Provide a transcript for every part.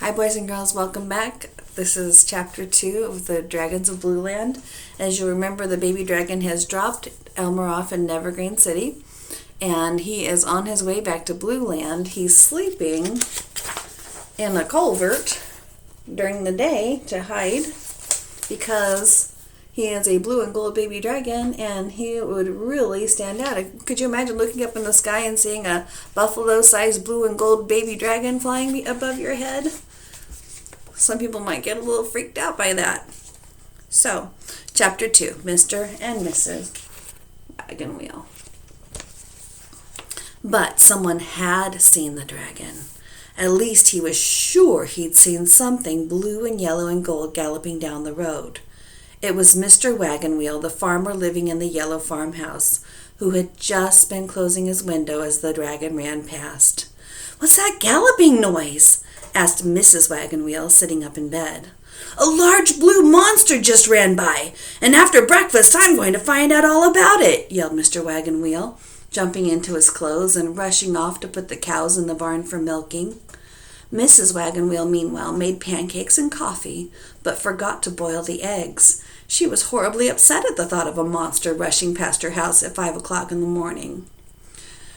Hi boys and girls, welcome back. This is chapter 2 of the Dragons of Blueland. As you remember, the baby dragon has dropped Elmer off in Nevergreen City, and he is on his way back to Blueland. He's sleeping in a culvert during the day to hide because he is a blue and gold baby dragon, and he would really stand out. Could you imagine looking up in the sky and seeing a buffalo-sized blue and gold baby dragon flying above your head? Some people might get a little freaked out by that. So, Chapter 2, Mr. and Mrs. Wagon Wheel. But someone had seen the dragon. At least he was sure he'd seen something blue and yellow and gold galloping down the road. It was Mr. Wagon Wheel, the farmer living in the yellow farmhouse, who had just been closing his window as the dragon ran past. "What's that galloping noise?" asked Mrs. Wagon Wheel, sitting up in bed. "A large blue monster just ran by, and after breakfast I'm going to find out all about it," yelled Mr. Wagon Wheel, jumping into his clothes and rushing off to put the cows in the barn for milking. Mrs. Wagon Wheel, meanwhile, made pancakes and coffee, but forgot to boil the eggs. She was horribly upset at the thought of a monster rushing past her house at 5 o'clock in the morning.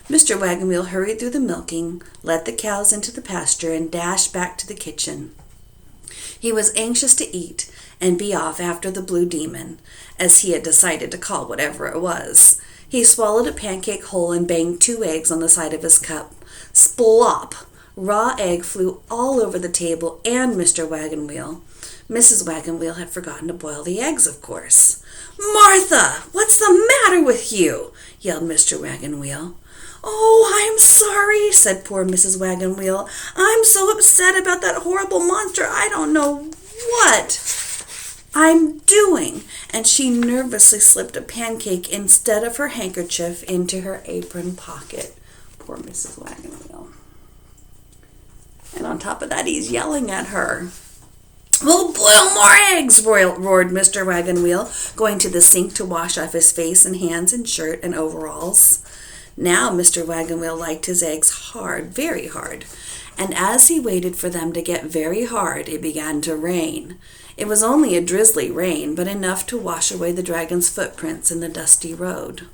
Mr. Wagon Wheel hurried through the milking, led the cows into the pasture, and dashed back to the kitchen. He was anxious to eat and be off after the blue demon, as he had decided to call whatever it was. He swallowed a pancake whole and banged 2 eggs on the side of his cup. Splop! Raw egg flew all over the table and Mr. Wagon Wheel. Mrs. Wagon Wheel had forgotten to boil the eggs, of course. "Martha, what's the matter with you?" yelled Mr. Wagon Wheel. "Oh, I'm sorry," said poor Mrs. Wagon Wheel. "I'm so upset about that horrible monster. I don't know what I'm doing." And she nervously slipped a pancake instead of her handkerchief into her apron pocket. Poor Mrs. Wagon Wheel. And on top of that, he's yelling at her. "We'll boil more eggs," roared Mr. Wagon Wheel, going to the sink to wash off his face and hands and shirt and overalls. Now Mr. Wagon Wheel liked his eggs hard, very hard, and as he waited for them to get very hard, it began to rain. It was only a drizzly rain, but enough to wash away the dragon's footprints in the dusty road.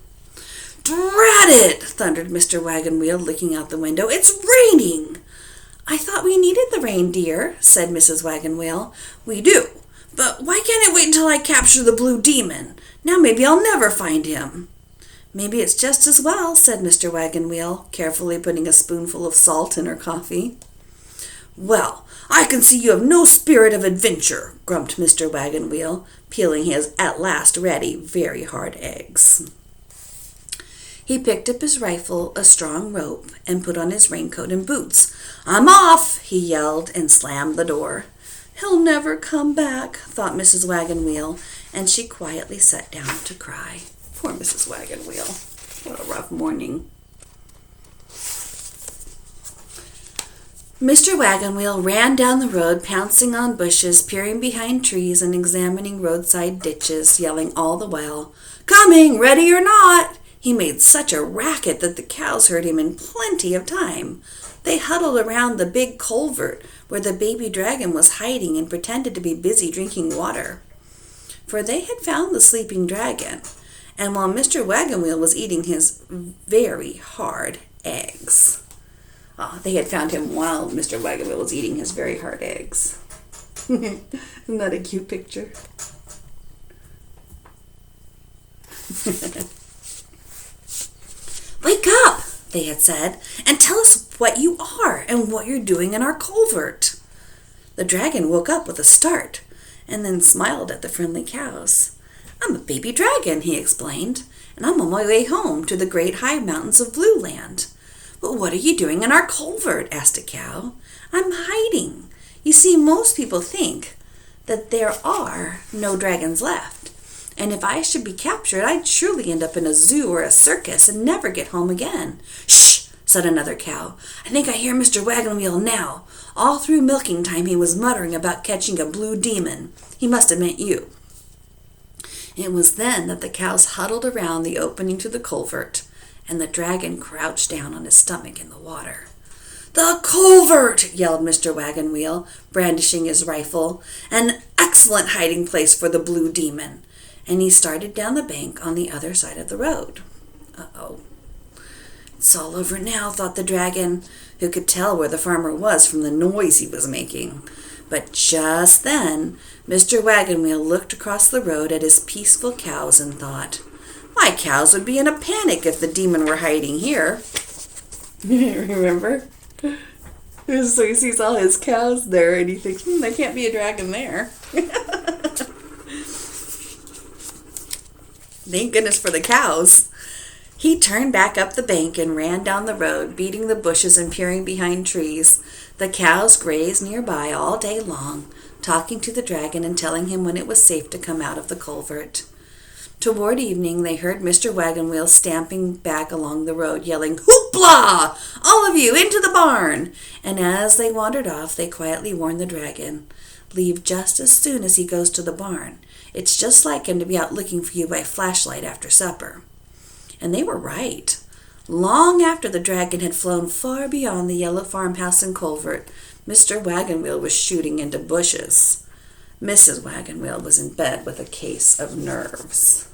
"Drat it!" thundered Mr. Wagon Wheel, looking out the window. "It's raining!" "I thought we needed the rain, dear," said Mrs. Wagon Wheel. "We do, but why can't it wait until I capture the blue demon? Now maybe I'll never find him." "Maybe it's just as well," said Mr. Wagon Wheel, carefully putting a spoonful of salt in her coffee. "Well, I can see you have no spirit of adventure," grumped Mr. Wagon Wheel, peeling his at last ready, very hard eggs. He picked up his rifle, a strong rope, and put on his raincoat and boots. "I'm off!" he yelled, and slammed the door. "He'll never come back," thought Mrs. Wagon Wheel, and she quietly sat down to cry. Poor Mrs. Wagon Wheel. What a rough morning. Mr. Wagon Wheel ran down the road, pouncing on bushes, peering behind trees, and examining roadside ditches, yelling all the while, "Coming, ready or not!" He made such a racket that the cows heard him in plenty of time. They huddled around the big culvert where the baby dragon was hiding and pretended to be busy drinking water. For they had found the sleeping dragon, and while Mr. Wagon Wheel was eating his very hard eggs. They had found him while Mr. Wagon Wheel was eating his very hard eggs. Isn't that a cute picture? "Wake up," they had said, "and tell us what you are and what you're doing in our culvert." The dragon woke up with a start and then smiled at the friendly cows. "I'm a baby dragon," he explained, "and I'm on my way home to the great high mountains of Blueland." "But what are you doing in our culvert?" asked a cow. "I'm hiding. You see, most people think that there are no dragons left. And if I should be captured, I'd surely end up in a zoo or a circus and never get home again." "Shh!" said another cow. "I think I hear Mr. Wagon Wheel now. All through milking time he was muttering about catching a blue demon. He must have meant you." It was then that the cows huddled around the opening to the culvert, and the dragon crouched down on his stomach in the water. "The culvert!" yelled Mr. Wagon Wheel, brandishing his rifle. "An excellent hiding place for the blue demon." And he started down the bank on the other side of the road. Uh-oh. "It's all over now," thought the dragon, who could tell where the farmer was from the noise he was making. But just then, Mr. Wagon Wheel looked across the road at his peaceful cows and thought, "My cows would be in a panic if the demon were hiding here." Remember? So he sees all his cows there and he thinks, there can't be a dragon there. Thank goodness for the cows. He turned back up the bank and ran down the road, beating the bushes and peering behind trees. The cows grazed nearby all day long, talking to the dragon and telling him when it was safe to come out of the culvert. Toward evening, they heard Mr. Wagon Wheel stamping back along the road, yelling, "Hoopla! All of you, into the barn!" And as they wandered off, they quietly warned the dragon, "Leave just as soon as he goes to the barn. It's just like him to be out looking for you by flashlight after supper." And they were right. Long after the dragon had flown far beyond the yellow farmhouse and culvert, Mr. Wagon Wheel was shooting into bushes. Mrs. Wagon Wheel was in bed with a case of nerves.